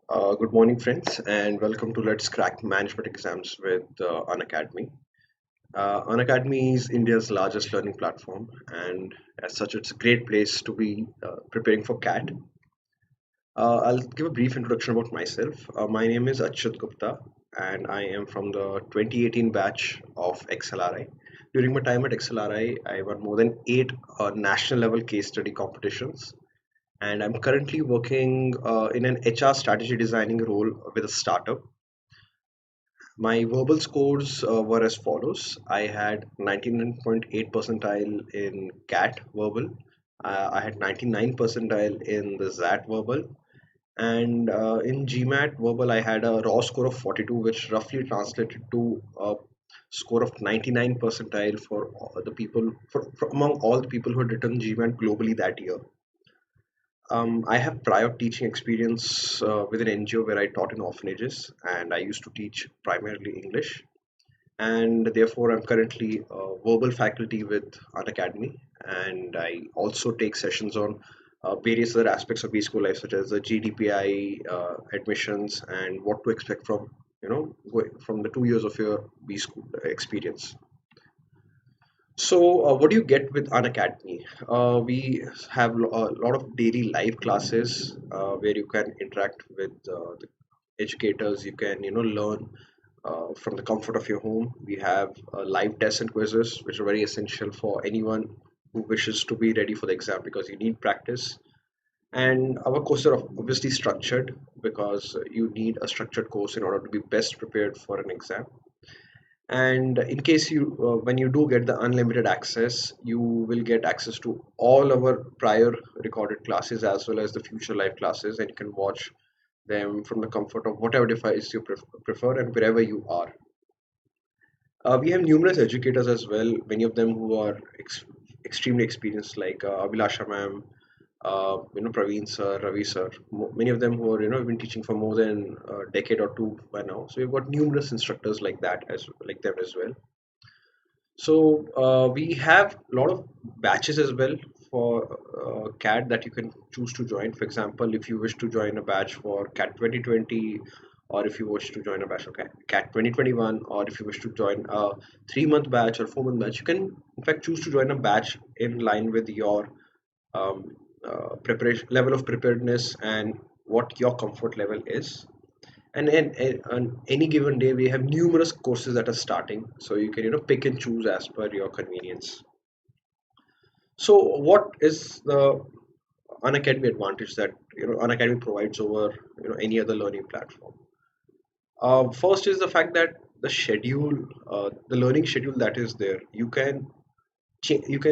Good morning, friends, and welcome to Let's Crack Management Exams with Unacademy. Unacademy is India's largest learning platform, and as such, it's a great place to be preparing for CAT. I'll give a brief introduction about myself. My name is Achyut Gupta, and I am from the 2018 batch of XLRI. During my time at XLRI, I won more than eight national level case study competitions, and I'm currently working in an HR strategy designing role with a startup. My verbal scores were as follows. I had 99.8 percentile in CAT verbal. I had 99 percentile in the XAT verbal. And in GMAT verbal, I had a raw score of 42, which roughly translated to a score of 99 percentile for all the people, for among all the people who had written GMAT globally that year. I have prior teaching experience with an NGO where I taught in orphanages, and I used to teach primarily English. And therefore, I'm currently a verbal faculty with Unacademy, and I also take sessions on various other aspects of B school life, such as the GDPI admissions and what to expect from from the 2 years of your B school experience. So, what do you get with Unacademy? We have a lot of daily live classes where you can interact with the educators. You can, learn from the comfort of your home. We have live tests and quizzes, which are very essential for anyone who wishes to be ready for the exam because you need practice. And our courses are obviously structured because you need a structured course in order to be best prepared for an exam. And in case you when you do get the unlimited access, you will get access to all our prior recorded classes as well as the future live classes, and you can watch them from the comfort of whatever device you prefer and wherever you are. We have numerous educators as well, many of them who are extremely experienced, like Abhilasha ma'am, Praveen sir, Ravi sir. Many of them who are, been teaching for more than a decade or two by now. So we've got numerous instructors like that as like them as well. So we have a lot of batches as well for CAT that you can choose to join. For example, if you wish to join a batch for CAT 2020, or if you wish to join a batch for CAT 2021, or if you wish to join a 3 month batch or 4 month batch, you can in fact choose to join a batch in line with your preparation level of preparedness and what your comfort level is. And on any given day, we have numerous courses that are starting, so you can pick and choose as per your convenience. So what is the Unacademy advantage that Unacademy provides over any other learning platform? First is the fact that the schedule, the learning schedule that is there, you can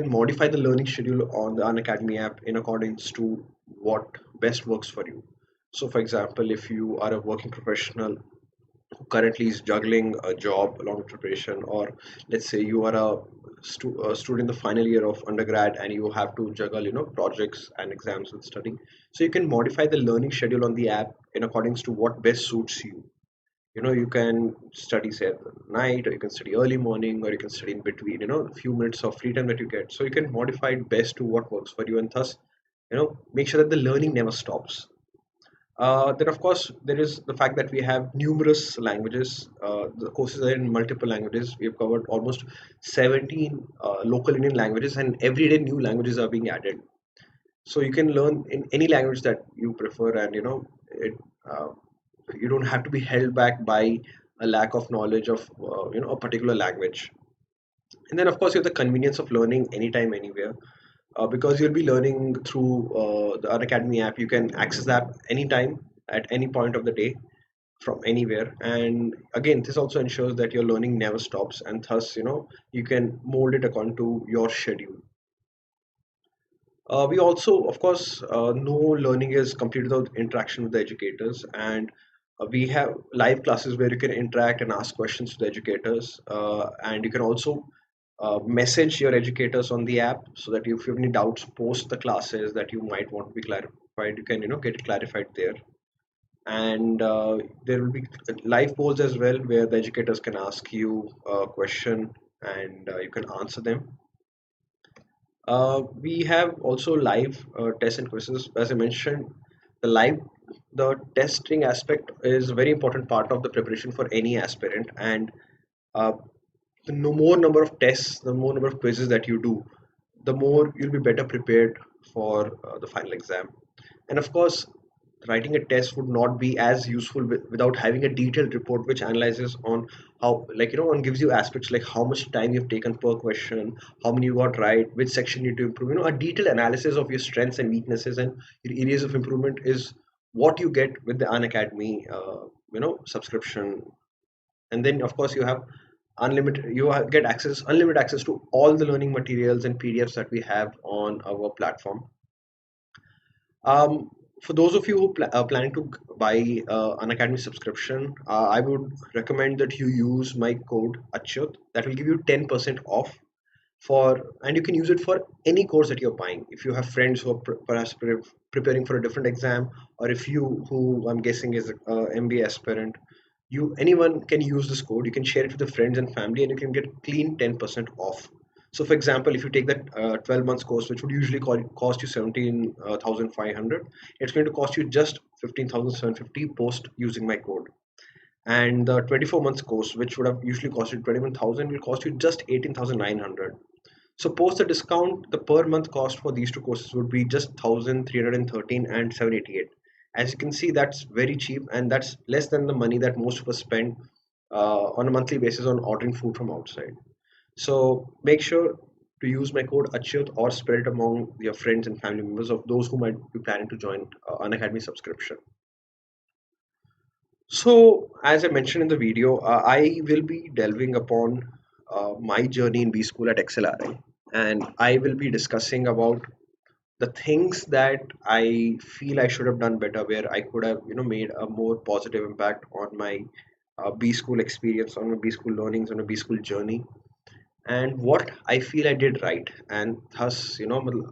modify the learning schedule on the Unacademy app in accordance to what best works for you. So for example, if you are a working professional who currently is juggling a job along with preparation, or let's say you are a student in the final year of undergrad and you have to juggle projects and exams with studying, so you can modify the learning schedule on the app in accordance to what best suits you. You can study say at night, or you can study early morning, or you can study in between, a few minutes of free time that you get, so you can modify it best to what works for you, and thus make sure that the learning never stops. Then, of course, there is the fact that we have numerous languages. The courses are in multiple languages. We have covered almost 17 local Indian languages, and every day new languages are being added. So you can learn in any language that you prefer, and uh, you don't have to be held back by a lack of knowledge of a particular language. And then, of course, you have the convenience of learning anytime, anywhere, because you'll be learning through the Unacademy app. You can access the app anytime at any point of the day from anywhere. And again, this also ensures that your learning never stops, and thus you can mold it according to your schedule. We also, of course, know learning is complete without interaction with the educators, and we have live classes where you can interact and ask questions to the educators, and you can also message your educators on the app, so that if you have any doubts post the classes that you might want to be clarified, you can get it clarified there. And there will be live polls as well, where the educators can ask you a question, and you can answer them. We have also live tests and quizzes. As I mentioned, the live the testing aspect is a very important part of the preparation for any aspirant, and uh, the no more number of tests, the more number of quizzes that you do, the more you'll be better prepared for the final exam. And of course, writing a test would not be as useful without having a detailed report which analyzes on how, like, and gives you aspects like how much time you've taken per question, how many you got right, which section you need to improve. A detailed analysis of your strengths and weaknesses and your areas of improvement is what you get with the Unacademy, subscription. And then of course you have get access unlimited access to all the learning materials and PDFs that we have on our platform. um, for those of you who planning to buy an academy subscription, I would recommend that you use my code Achyut. That will give you 10% off for, and you can use it for any course that you're buying. If you have friends who are perhaps preparing for a different exam, or if you, who I'm guessing is a MBA aspirant, anyone can use this code. You can share it with the friends and family, and you can get clean 10% off. So for example, if you take that 12 months course, which would usually cost you 17,500, it's going to cost you just 15,750 post using my code. And the 24 months course, which would have usually cost you 21,000, will cost you just 18,900. So post the discount, the per month cost for these two courses would be just 1,313 and 788. As you can see, that's very cheap, and that's less than the money that most of us spend on a monthly basis on ordering food from outside. So make sure to use my code Achyut or spread it among your friends and family members of those who might be planning to join an Academy subscription. So, as I mentioned in the video, I will be delving upon my journey in B School at XLRI, and I will be discussing about the things that I feel I should have done better, where I could have, made a more positive impact on my B School experience, on my B School learnings, on my B School journey, and what I feel I did right, and thus,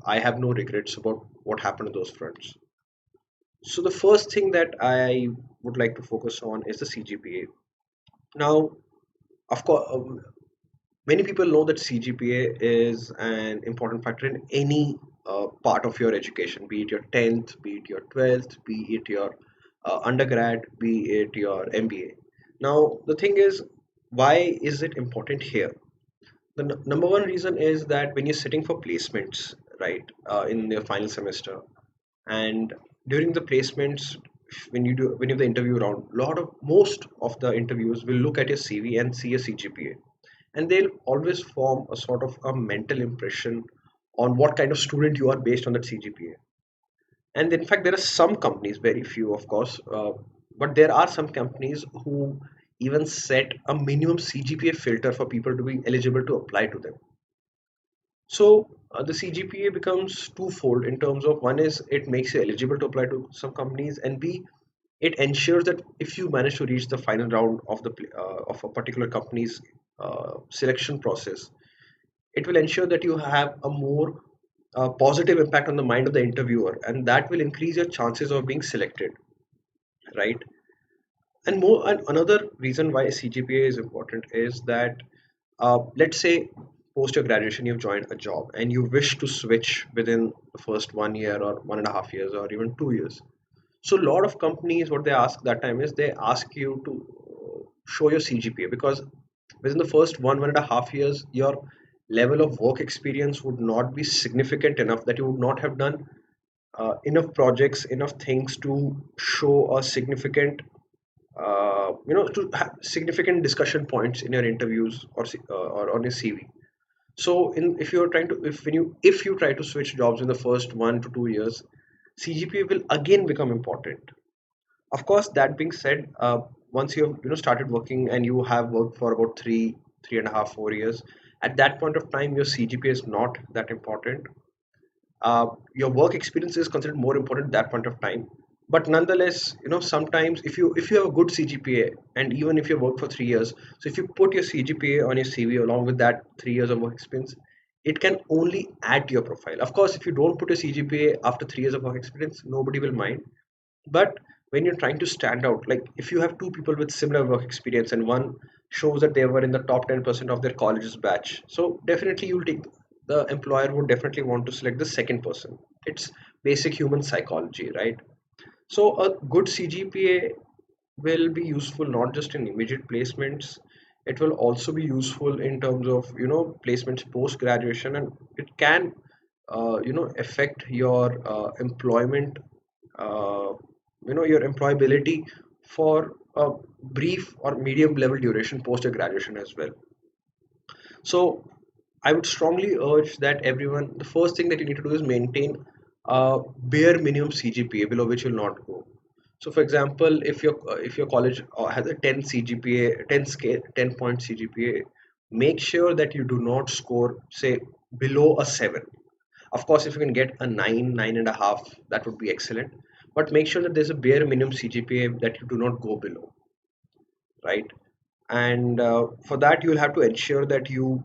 I have no regrets about what happened on those fronts. So the first thing that I would like to focus on is the CGPA. Now, of course, many people know that CGPA is an important factor in any part of your education, be it your 10th, be it your 12th, be it your undergrad, be it your MBA. Now, the thing is, why is it important here? The number one reason is that when you're sitting for placements, right, in your final semester, and during the placements, when you have the interview round, most of the interviews will look at your CV and see your CGPA, and they'll always form a sort of a mental impression on what kind of student you are based on that CGPA. And in fact, there are some companies, very few of course, but there are some companies who even set a minimum CGPA filter for people to be eligible to apply to them. So the CGPA becomes twofold in terms of, one is it makes you eligible to apply to some companies, and B, it ensures that if you manage to reach the final round of of a particular company's selection process, it will ensure that you have a more positive impact on the mind of the interviewer, and that will increase your chances of being selected, right? And another reason why CGPA is important is that, let's say post your graduation you've joined a job and you wish to switch within the first 1 year or 1.5 years or even 2 years. So a lot of companies, what they ask that time is they ask you to show your CGPA, because within the first 1.5 years your level of work experience would not be significant enough that you would not have done enough projects, enough things to show a significant, to have significant discussion points in your interviews, or on your CV. So if you're trying to, if you try to switch jobs in the first 1 to 2 years, CGPA will again become important. Of course, that being said, once you have started working and you have worked for about 3.5, 4 years, at that point of time your CGPA is not that important. Your work experience is considered more important at that point of time. But nonetheless, sometimes if you have a good CGPA, and even if you work for 3 years, so if you put your CGPA on your CV along with that 3 years of work experience, it can only add to your profile. Of course, if you don't put a CGPA after 3 years of work experience, nobody will mind. But when you're trying to stand out, like if you have two people with similar work experience and one shows that they were in the top 10% of their college's batch, so definitely you'll take, the employer would definitely want to select the second person. It's basic human psychology, right? So a good CGPA will be useful not just in immediate placements. It will also be useful in terms of placements post graduation, and it can affect your employment, uh, your employability for a brief or medium level duration post your graduation as well. So I would strongly urge that everyone, the first thing that you need to do is maintain a bare minimum CGPA below which you'll not go. So for example, if your college has a 10 CGPA, 10 scale, 10 point CGPA, make sure that you do not score, say, below a 7. Of course, if you can get a 9, 9.5, that would be excellent. But make sure that there's a bare minimum CGPA that you do not go below, right? And for that, you'll have to ensure that you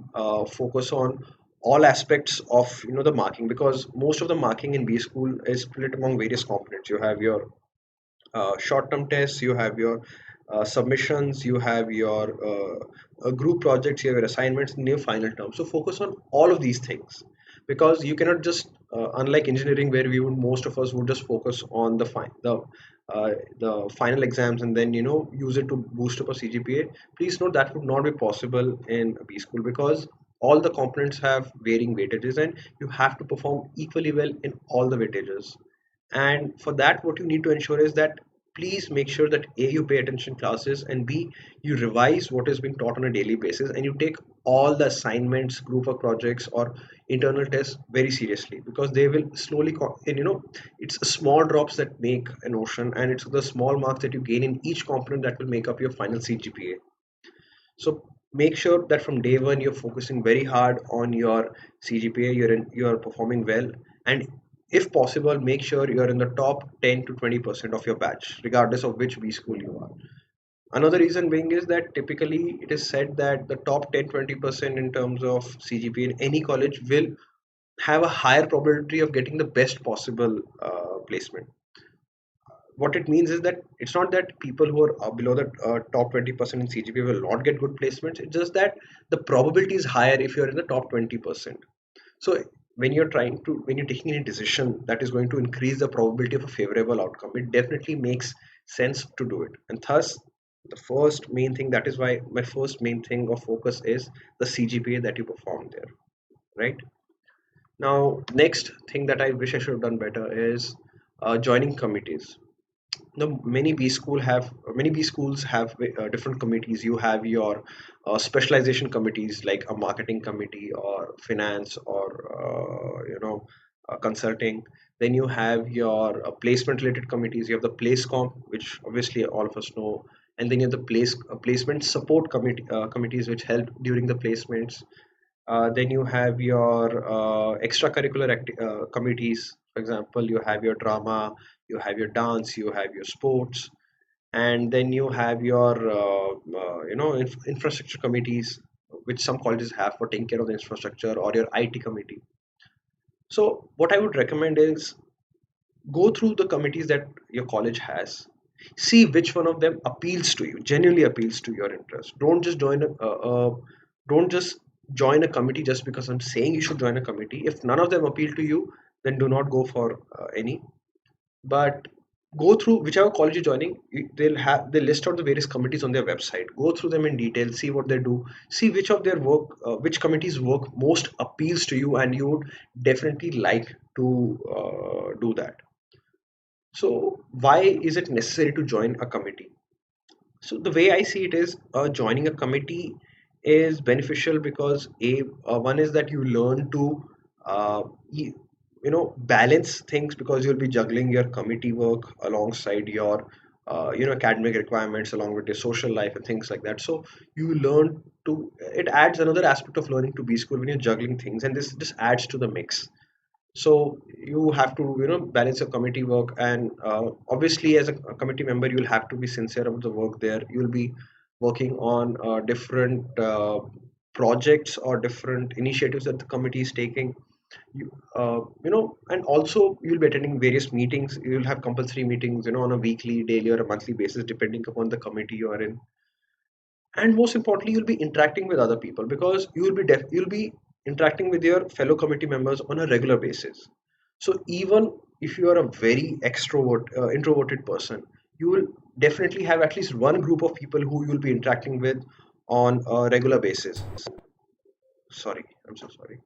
focus on all aspects of the marking, because most of the marking in B school is split among various components. You have your short-term tests, you have your submissions, you have your group projects, you have your assignments, and your final term. So focus on all of these things, because you cannot just unlike engineering, where we would most of us would just focus on the final exams and then use it to boost up a CGPA. Please note that would not be possible in B school, because all the components have varying weightages and you have to perform equally well in all the weightages. And for that, what you need to ensure is that please make sure that A, you pay attention classes, and B, you revise what is being taught on a daily basis, and you take all the assignments, group of projects, or internal tests very seriously, because they will slowly and it's small drops that make an ocean, and it's the small marks that you gain in each component that will make up your final CGPA. So make sure that from day one you're focusing very hard on your CGPA. You're performing well, and if possible, make sure you're in the top 10 to 20% of your batch, regardless of which B school you are. Another reason being is that typically it is said that the top 10-20% in terms of CGPA in any college will have a higher probability of getting the best possible placement. What it means is that it's not that people who are below the top 20% in CGPA will not get good placements. It's just that the probability is higher if you're in the top 20%. So when you're taking any decision that is going to increase the probability of a favorable outcome, it definitely makes sense to do it. And thus, the first main thing, that is why my first main thing of focus is the CGPA that you perform there, right? Now, next thing that I wish I should have done better is joining committees. No, many B schools have different committees. You have your specialization committees, like a marketing committee or finance or consulting. Then you have your placement related committees. You have the place comp, which obviously all of us know, and then you have the placement support committees, which help during the placements. Then you have your extracurricular committees. For example, you have your drama, you have your dance, you have your sports, and then you have your infrastructure committees, which some colleges have for taking care of the infrastructure, or your IT committee. So what I would recommend is go through the committees that your college has. See which one of them appeals to you, genuinely appeals to your interest. Don't just join a committee just because I'm saying you should join a committee. If none of them appeal to you, then do not go for any. But go through whichever college you're joining. They list out the various committees on their website. Go through them in detail, see what they do, see which of their work, which committees work most appeals to you, and you would definitely like to do that. So why is it necessary to join a committee? So the way I see it is, joining a committee is beneficial because one is that you learn to uh, you, balance things, because you'll be juggling your committee work alongside your academic requirements, along with your social life and things like that. So you learn to, it adds another aspect of learning to B school when you're juggling things, and this just adds to the mix. So you have to balance your committee work, and obviously as a committee member you'll have to be sincere about the work there. You'll be working on different projects or different initiatives that the committee is taking. And also you'll be attending various meetings. You'll have compulsory meetings on a weekly, daily, or a monthly basis, depending upon the committee you are in. And most importantly, you'll be interacting with other people, because you'll be interacting with your fellow committee members on a regular basis. So even if you are a very introverted person, you will definitely have at least one group of people who you will be interacting with on a regular basis. Sorry, I'm so sorry.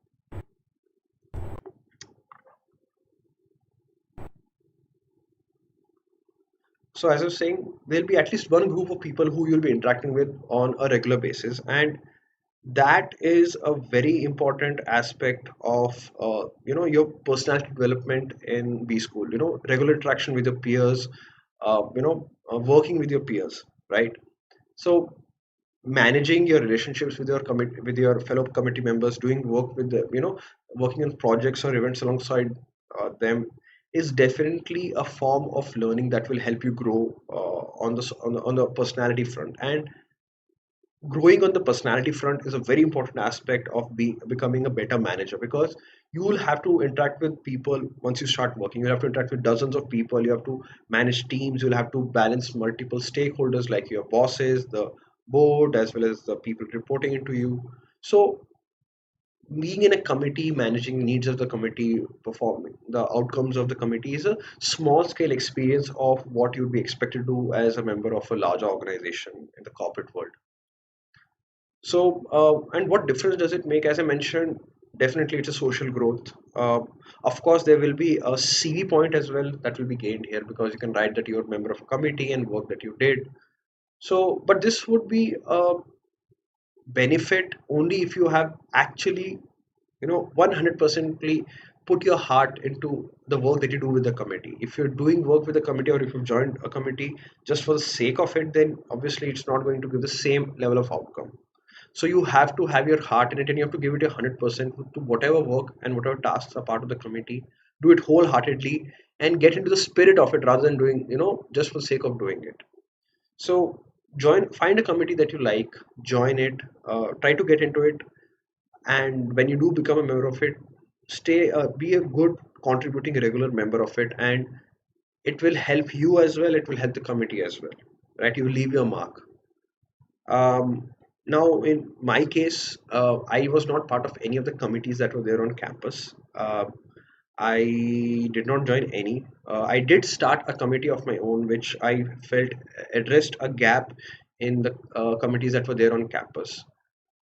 So as I was saying, there'll be at least one group of people who you'll be interacting with on a regular basis, and that is a very important aspect of your personality development in B school. Regular interaction with your peers, working with your peers, right? So managing your relationships with with your fellow committee members, doing work with the working on projects or events alongside them is definitely a form of learning that will help you grow on the personality front. And growing on the personality front is a very important aspect of becoming a better manager, because you will have to interact with people. Once you start working, you have to interact with dozens of people, you have to manage teams, you'll have to balance multiple stakeholders like your bosses, the board, as well as the people reporting into you. So being in a committee, managing needs of the committee, performing the outcomes of the committee is a small scale experience of what you'd be expected to do as a member of a larger organization in the corporate world. So, and what difference does it make? As I mentioned, definitely it's a social growth. Of course, there will be a CV point as well that will be gained here, because you can write that you're a member of a committee and work that you did. So, but this would be a benefit only if you have actually, 100%ly put your heart into the work that you do with the committee. If you're doing work with the committee, or if you've joined a committee just for the sake of it, then obviously it's not going to give the same level of outcome. So you have to have your heart in it, and you have to give it 100% to whatever work and whatever tasks are part of the committee. Do it wholeheartedly and get into the spirit of it, rather than doing, just for the sake of doing it. So find a committee that you like, join it, try to get into it, and when you do become a member of it, be a good contributing regular member of it, and it will help you as well. It will help the committee as well, right? You will leave your mark. Now, in my case, I was not part of any of the committees that were there on campus. I did not join any. I did start a committee of my own, which I felt addressed a gap in the committees that were there on campus.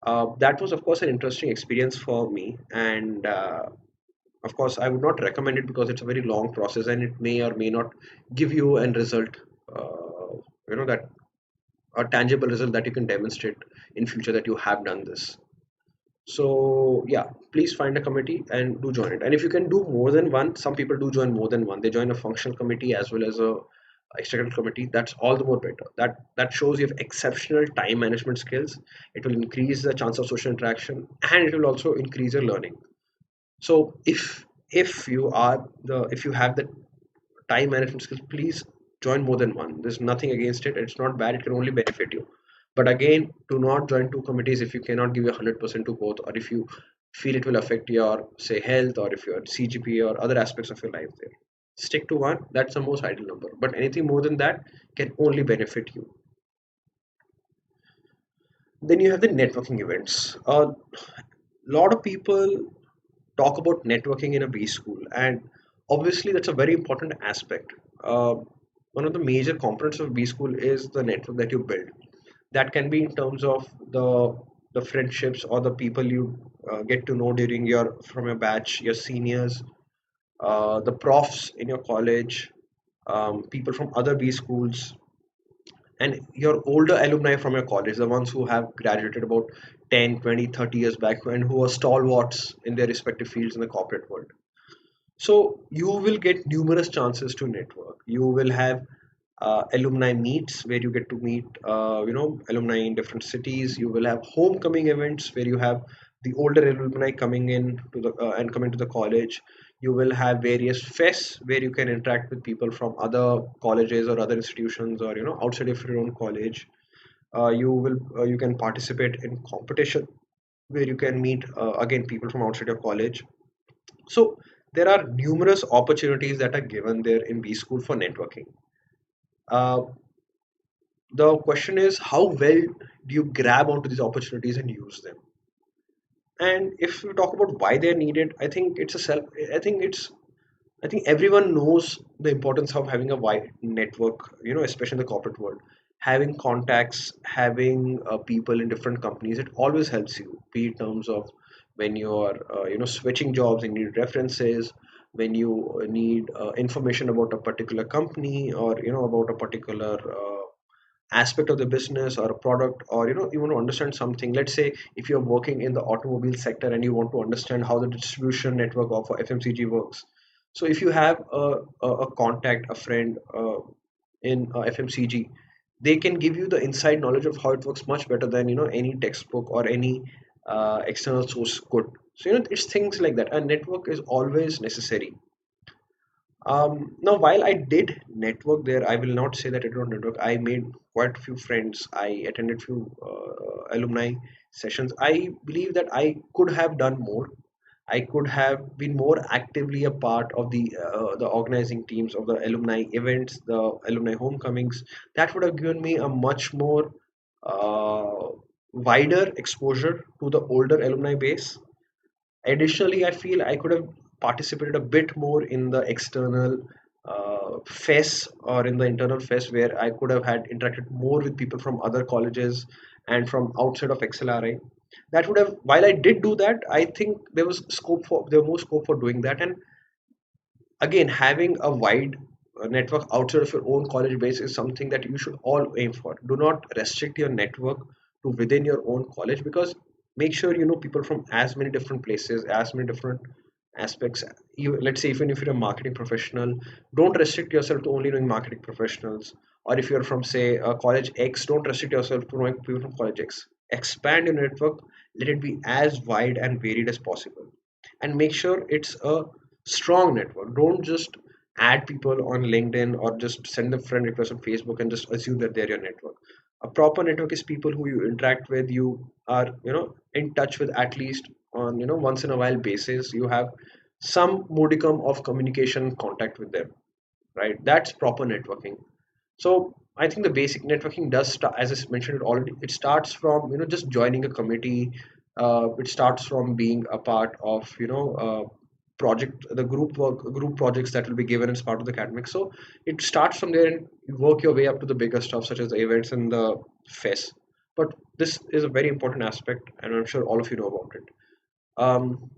That was, of course, an interesting experience for me, and of course, I would not recommend it because it's a very long process, and it may or may not give you an result. That a tangible result that you can demonstrate in future that you have done this. So yeah, please find a committee and do join it. And if you can do more than one, some people do join more than one. They join a functional committee as well as a executive committee. That's all the more better. That shows you have exceptional time management skills. It will increase the chance of social interaction, and it will also increase your learning. So if you have the time management skills, please join more than one. There's nothing against it. It's not bad. It can only benefit you. But again, do not join two committees if you cannot give your 100% to both, or if you feel it will affect your, say, health, or if your CGPA or other aspects of your life there. Stick to one. That's the most ideal number. But anything more than that can only benefit you. Then you have the networking events. A lot of people talk about networking in a B school, and obviously that's a very important aspect. Uh, One of the major components of B school is the network that you build. That can be in terms of the friendships or the people you get to know during your from your batch, your seniors, the profs in your college, people from other B schools, and your older alumni from your college, the ones who have graduated about 10, 20, 30 years back, and who are stalwarts in their respective fields in the corporate world. So you will get numerous chances to network. You will have alumni meets where you get to meet, alumni in different cities. You will have homecoming events where you have the older alumni coming in to the and coming to the college. You will have various fests where you can interact with people from other colleges or other institutions, or outside of your own college. You can participate in competition where you can meet again people from outside your college. So there are numerous opportunities that are given there in B school for networking. Uh, the question is, how well do you grab onto these opportunities and use them? And if we talk about why they're needed, I think it's I think everyone knows the importance of having a wide network, especially in the corporate world. Having contacts, having people in different companies, it always helps you, be in terms of when you're, switching jobs and need references, when you need information about a particular company or, about a particular aspect of the business or a product, or you want to understand something. Let's say if you're working in the automobile sector and you want to understand how the distribution network of FMCG works. So if you have a contact, a friend in FMCG, they can give you the inside knowledge of how it works much better than any textbook or any external source could. So it's things like that. A network is always necessary. Now, while I did network there, I will not say that I don't network. I made quite a few friends. I attended few alumni sessions. I believe that I could have done more. I could have been more actively a part of the organizing teams of the alumni events, the alumni homecomings. That would have given me a much more uh, wider exposure to the older alumni base. Additionally, I feel I could have participated a bit more in the external fest or in the internal fest, where I could have had interacted more with people from other colleges and from outside of XLRI. That would have, while I did do that, I think there was more scope for doing that. And again, having a wide network outside of your own college base is something that you should all aim for. Do not restrict your network to within your own college, because make sure you know people from as many different places, as many different aspects. Let's say even if you're a marketing professional, don't restrict yourself to only knowing marketing professionals. Or if you're from, say, college X, don't restrict yourself to knowing people from college X. Expand your network, let it be as wide and varied as possible, and make sure it's a strong network. Don't just add people on LinkedIn or just send them friend requests on Facebook and just assume that they're your network. A proper network is people who you interact with, you are in touch with at least on once in a while basis. You have some modicum of communication contact with them, right? That's proper networking. So I think the basic networking does start, as I mentioned it already. It starts from just joining a committee. It starts from being a part of project, the group projects that will be given as part of the academic. So it starts from there, and you work your way up to the bigger stuff such as the events and the fest. But this is a very important aspect, and I'm sure all of you know about it. um,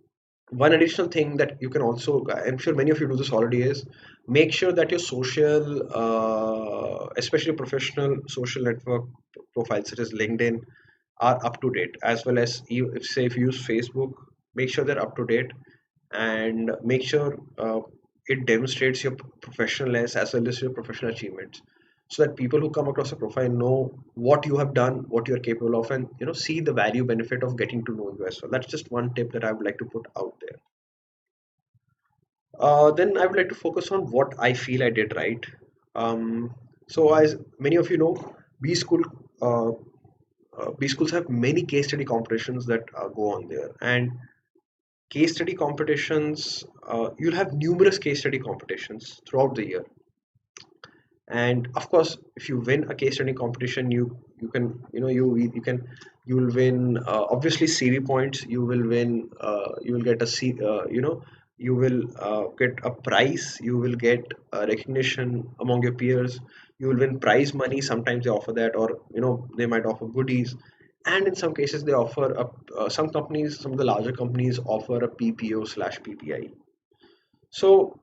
One additional thing that you can also, I'm sure many of you do this already, is make sure that your social, especially professional social network profiles such as LinkedIn, are up to date. As well as if say if you use Facebook, make sure they're up to date, and make sure it demonstrates your professionalness as well as your professional achievements, so that people who come across a profile know what you have done, what you're capable of, and see the value benefit of getting to know you as well. That's just one tip that I would like to put out there. Then I would like to focus on what I feel I did right. So as many of you know, b school uh, b schools have many case study competitions that go on there. And case study competitions, you'll have numerous case study competitions throughout the year. And of course, if you win a case study competition, you can you can, you will win obviously CV points. You will win, you will get a C, you will get a prize. You will get recognition among your peers. You will win prize money. Sometimes they offer that, or they might offer goodies. And in some cases they offer a, some companies, some of the larger companies offer a PPO slash PPI. So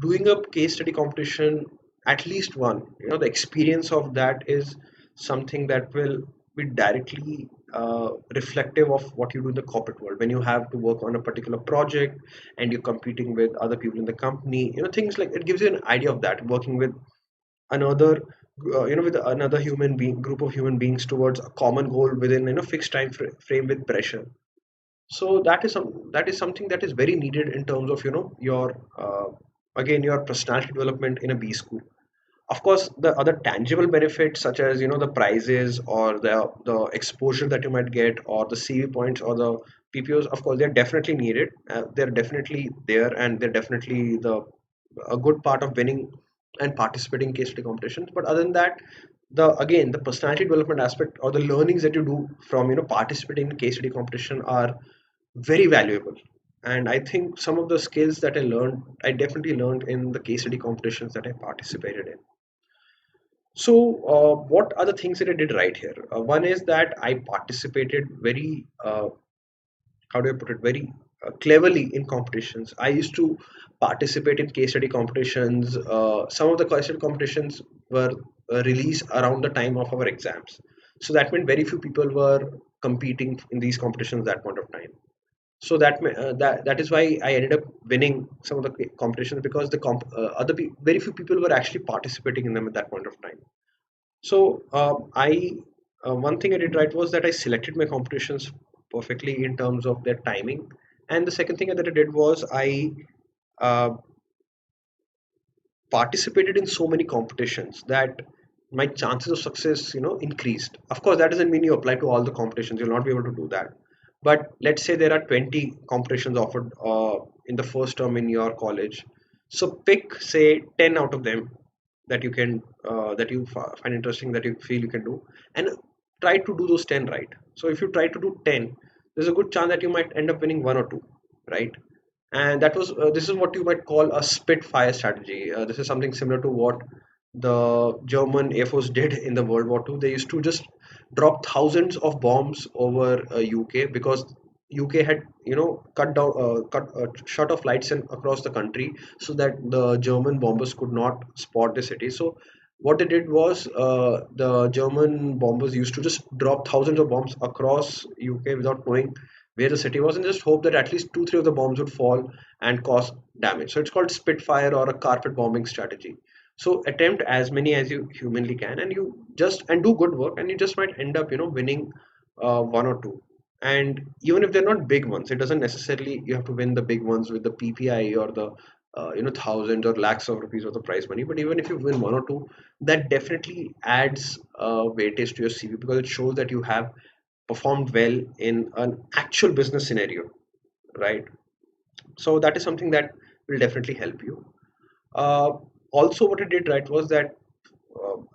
doing a case study competition, at least one, the experience of that is something that will be directly reflective of what you do in the corporate world when you have to work on a particular project and you're competing with other people in the company. Things like it gives you an idea of that, working with another, with another human being, group of human beings towards a common goal within fixed time frame with pressure. So that is something that is very needed in terms of your again, your personality development in a B school. Of course, the other tangible benefits such as the prizes or the exposure that you might get, or the CV points or the PPOs, of course they're definitely needed. They're definitely there, and they're definitely the a good part of winning and participating in case study competitions. But other than that, the again, the personality development aspect or the learnings that you do from participating in case study competition are very valuable. And I think some of the skills that I learned, I definitely learned in the case study competitions that I participated in. So what are the things that I did right here? One is that I participated very how do I put it, very cleverly in competitions. I used to participate in case study competitions. Some of the case study competitions were released around the time of our exams. So that meant very few people were competing in these competitions at that point of time. So that is why I ended up winning some of the competitions, because the very few people were actually participating in them at that point of time. So I one thing I did right was that I selected my competitions perfectly in terms of their timing, and the second thing that I did was I uh, participated in so many competitions that my chances of success, increased. Of course, that doesn't mean you apply to all the competitions. You'll not be able to do that. But let's say there are 20 competitions offered in the first term in your college. So pick, say, 10 out of them that you can that you find interesting, that you feel you can do, and try to do those 10 right. So if you try to do 10, there's a good chance that you might end up winning one or two, right? And that was this is what you might call a spitfire strategy. This is something similar to what the German Air Force did in the World War II. They used to just drop thousands of bombs over UK, because UK had cut shut off lights across the country, so that the German bombers could not spot the city. So what they did was the German bombers used to just drop thousands of bombs across UK without knowing where the city was, and just hope that at least two, three of the bombs would fall and cause damage. So it's called Spitfire or a carpet bombing strategy. So attempt as many as you humanly can, and you just and do good work, and you just might end up, winning one or two. And even if they're not big ones, it doesn't necessarily you have to win the big ones with the PPI or the thousands or lakhs of rupees of the prize money. But even if you win one or two, that definitely adds weightage to your CV, because it shows that you have performed well in an actual business scenario, right? So that is something that will definitely help you. uh, Also, what I did right was that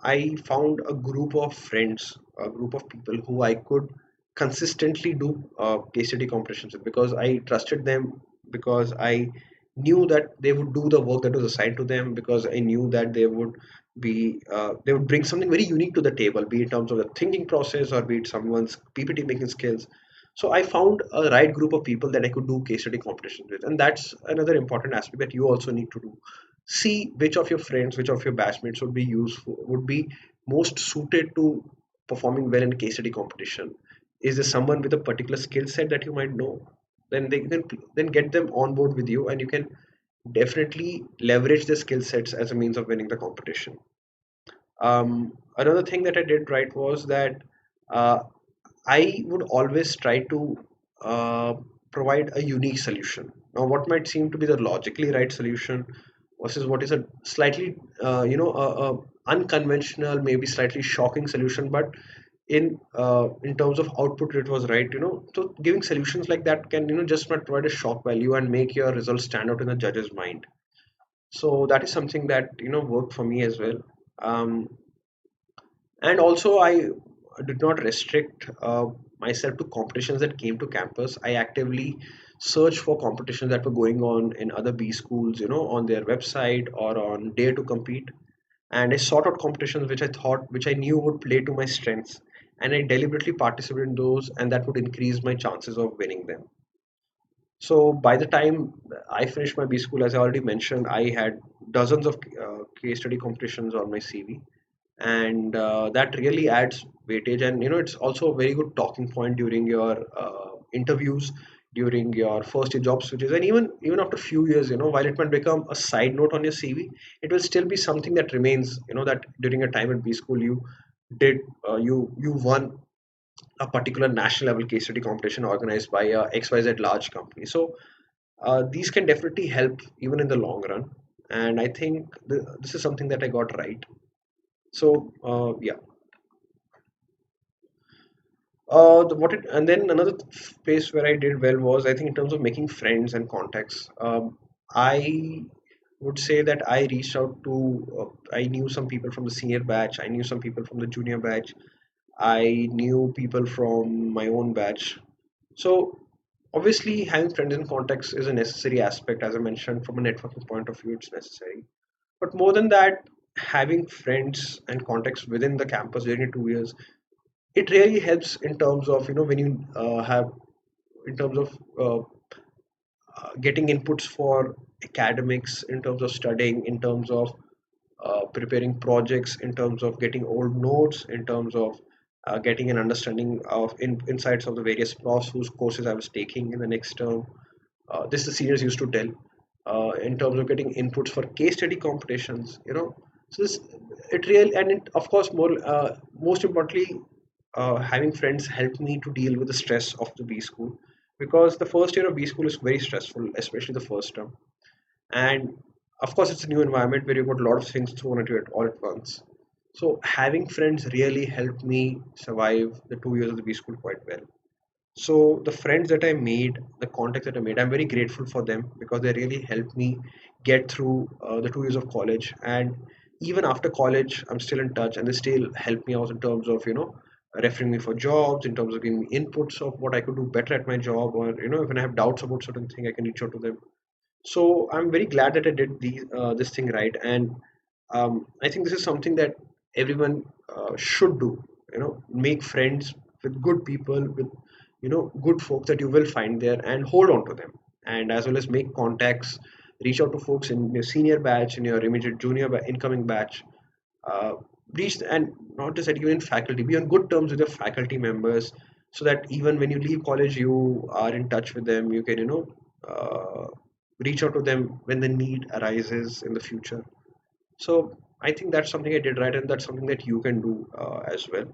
I found a group of friends, a group of people who I could consistently do case study competitions with, because I trusted them, because I knew that they would do the work that was assigned to them, because I knew that they would bring something very unique to the table, be it in terms of the thinking process or be it someone's PPT making skills. So I found a right group of people that I could do case study competitions with, and that's another important aspect that you also need to do. See which of your friends, which of your batchmates would be most suited to performing well in a case study competition. Is there someone with a particular skill set that you might know? Then they can then get them on board with you, and you can definitely leverage the skill sets as a means of winning the competition. Another thing that I did right was that uh, I would always try to uh, provide a unique solution. Now, what might seem to be the logically right solution versus what is a slightly, unconventional, maybe slightly shocking solution, but in terms of output, it was right. So giving solutions like that can just not provide a shock value and make your results stand out in the judge's mind. So that is something that worked for me as well. Um, and also, I did not restrict myself to competitions that came to campus. I actively searched for competitions that were going on in other B schools, on their website or on Dare to Compete. And I sought out competitions which I knew would play to my strengths, and I deliberately participated in those, and that would increase my chances of winning them. So by the time I finished my B school, as I already mentioned, I had dozens of case study competitions on my CV, and that really adds weightage. And it's also a very good talking point during your interviews, during your first year job switches, and even after a few years. While it might become a side note on your CV, it will still be something that remains. That during a time at B school did you won a particular national level case study competition organized by a XYZ large company. So these can definitely help even in the long run. And I think this is something that I got right. So yeah. And then another place where I did well was, I think, in terms of making friends and contacts. I would say that I reached out to. I knew some people from the senior batch. I knew some people from the junior batch. I knew people from my own batch. So Obviously, having friends in context is a necessary aspect. As I mentioned, from a networking point of view, it's necessary. But more than that, having friends and contacts within the campus during the 2 years, it really helps in terms of, when you have, in terms of getting inputs for academics, in terms of studying, in terms of preparing projects, in terms of getting old notes, in terms of getting an understanding of insights of the various profs whose courses I was taking in the next term. This the seniors used to tell, in terms of getting inputs for case study competitions. So this, it really, and it, of course, most importantly, having friends helped me to deal with the stress of the B school, because the first year of B school is very stressful, especially the first term. And of course, it's a new environment where you've got a lot of things thrown at you all at once. So having friends really helped me survive the 2 years of the B school quite well. So the friends that I made, the contacts that I made, I'm very grateful for them, because they really helped me get through the 2 years of college. And even after college, I'm still in touch, and they still help me out in terms of, referring me for jobs, in terms of giving me inputs of what I could do better at my job, or when I have doubts about certain thing, I can reach out to them. So I'm very glad that I did this thing right. And I think this is something that everyone should do. Make friends with good people, with good folks that you will find there, and hold on to them. And as well as make contacts, reach out to folks in your senior batch, in your immediate incoming batch. Uh, Reach, and not just that, even in faculty, be on good terms with your faculty members, so that even when you leave college, you are in touch with them. You can uh, reach out to them when the need arises in the future. So I think that's something I did right, and that's something that you can do as well.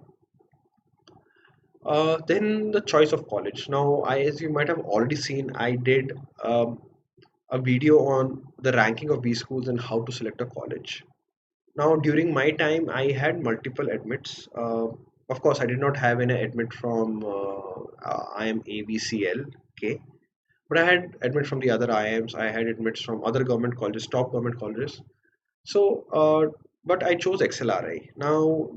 Then the choice of college. Now, as you might have already seen, I did a video on the ranking of B schools and how to select a college. Now, during my time, I had multiple admits. Of course, I did not have any admit from IM ABCL, okay, but I had admit from the other IMs. I had admits from other government colleges, top government colleges. So, but I chose XLRI. Now,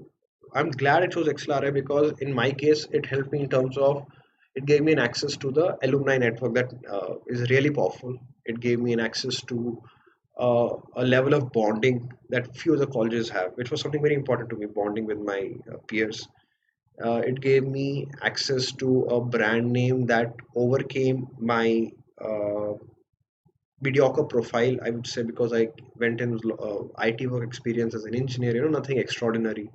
I'm glad I chose XLRI, because in my case, it helped me in terms of, it gave me an access to the alumni network that is really powerful. It gave me an access to a level of bonding that few other colleges have, which was something very important to me, bonding with my peers. It gave me access to a brand name that overcame my uh, mediocre profile, I would say, because I went in with IT work experience as an engineer, nothing extraordinary.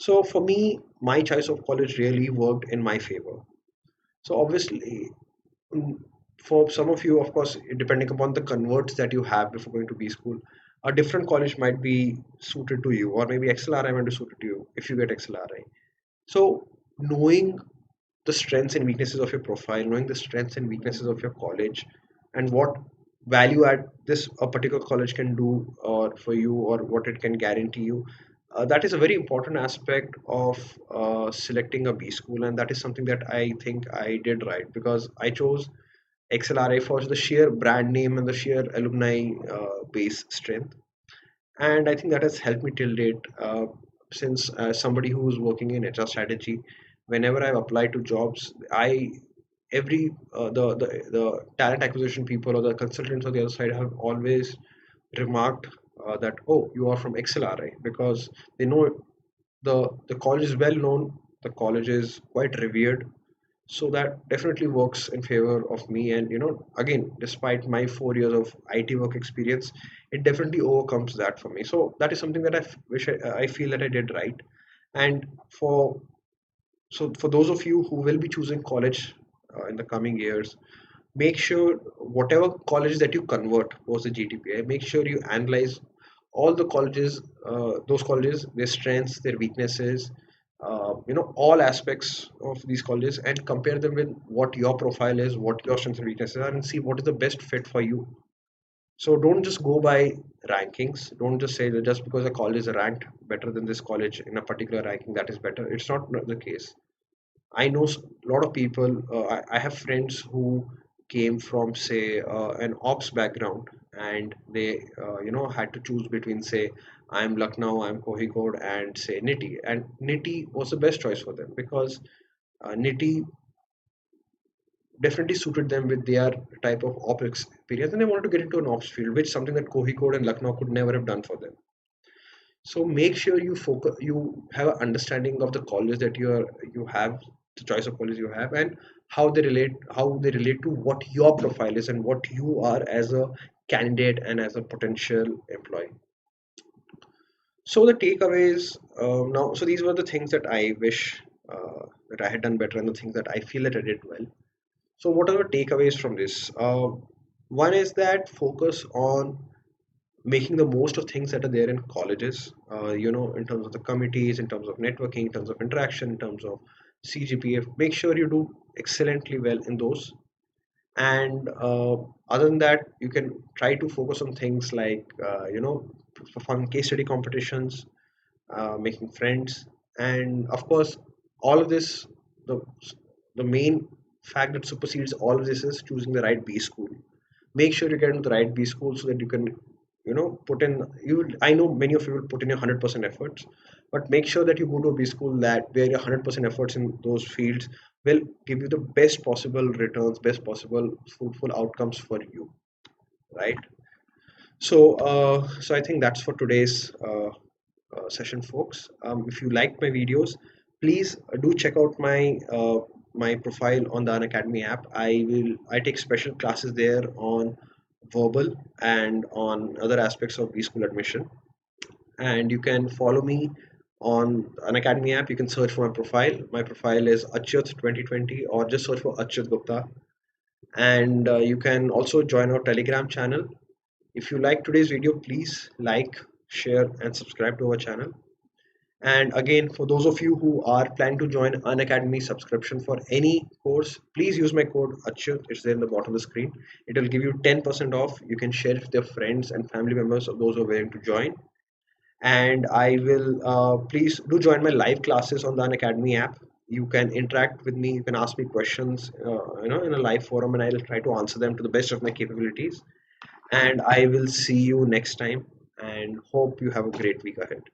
So for me, my choice of college really worked in my favor. So obviously, mm, for some of you, of course, depending upon the converts that you have before going to B school, a different college might be suited to you, or maybe XLRI might be suited to you if you get XLRI. So knowing the strengths and weaknesses of your profile, knowing the strengths and weaknesses of your college, and what value add this a particular college can do or for you, or what it can guarantee you, that is a very important aspect of selecting a B school, and that is something that I think I did right, because I chose XLRI for the sheer brand name and the sheer alumni base strength. And I think that has helped me till date. Since somebody who's working in HR strategy, whenever I've applied to jobs, I every the talent acquisition people or the consultants on the other side have always remarked that, oh, you are from XLRI, because they know the college is well known, the college is quite revered. So that definitely works in favor of me. And again, despite my 4 years of IT work experience, it definitely overcomes that for me. So that is something that I feel that I did right. And for for those of you who will be choosing college in the coming years, make sure whatever college that you convert post the GTPA, make sure you analyze all the colleges, those colleges, their strengths, their weaknesses, all aspects of these colleges, and compare them with what your profile is, what your strengths and weaknesses are, and see what is the best fit for you. So don't just go by rankings. Don't just say that just because a college is ranked better than this college in a particular ranking, that is better. It's not the case. I know a lot of people. I have friends who came from, say, an ops background, and they, had to choose between, say, I'm Lucknow, I'm Kohigod, and say Niti. And Niti was the best choice for them, because Niti definitely suited them with their type of ops experience, and they wanted to get into an ops field, which something that Kohikode and Lucknow could never have done for them. So make sure you focus, you have an understanding of the college that you have, the choice of college you have, and how they relate to what your profile is and what you are as a candidate and as a potential employee. So the takeaways now, so these were the things that I wish that I had done better, and the things that I feel that I did well. So what are the takeaways from this? One is that focus on making the most of things that are there in colleges, in terms of the committees, in terms of networking, in terms of interaction, in terms of CGPA. Make sure you do excellently well in those. And other than that, you can try to focus on things like, fun case study competitions, making friends, and of course, all of this, the, the main fact that supersedes all of this is choosing the right B school. Make sure you get into the right B school so that you can put in you I know many of you will put in your 100% efforts, but make sure that you go to a B school that where your 100% efforts in those fields will give you the best possible returns, best possible fruitful outcomes for you, right? So I think that's for today's session, folks. If you like my videos, please do check out my profile on the Unacademy app. I take special classes there on verbal and on other aspects of B-school admission. And you can follow me on an Academy app. You can search for my profile. My profile is Achyut 2020, or just search for Achyut Gupta. And you can also join our Telegram channel. If you like today's video, please like, share, and subscribe to our channel. And again, for those of you who are planning to join an Academy subscription for any course, please use my code Achyut. It's there in the bottom of the screen. It will give you 10% off. You can share it with your friends and family members of those who are willing to join. And I will please do join my live classes on the Unacademy app. You can interact with me. You can ask me questions, in a live forum, and I'll try to answer them to the best of my capabilities. And I will see you next time. And hope you have a great week ahead.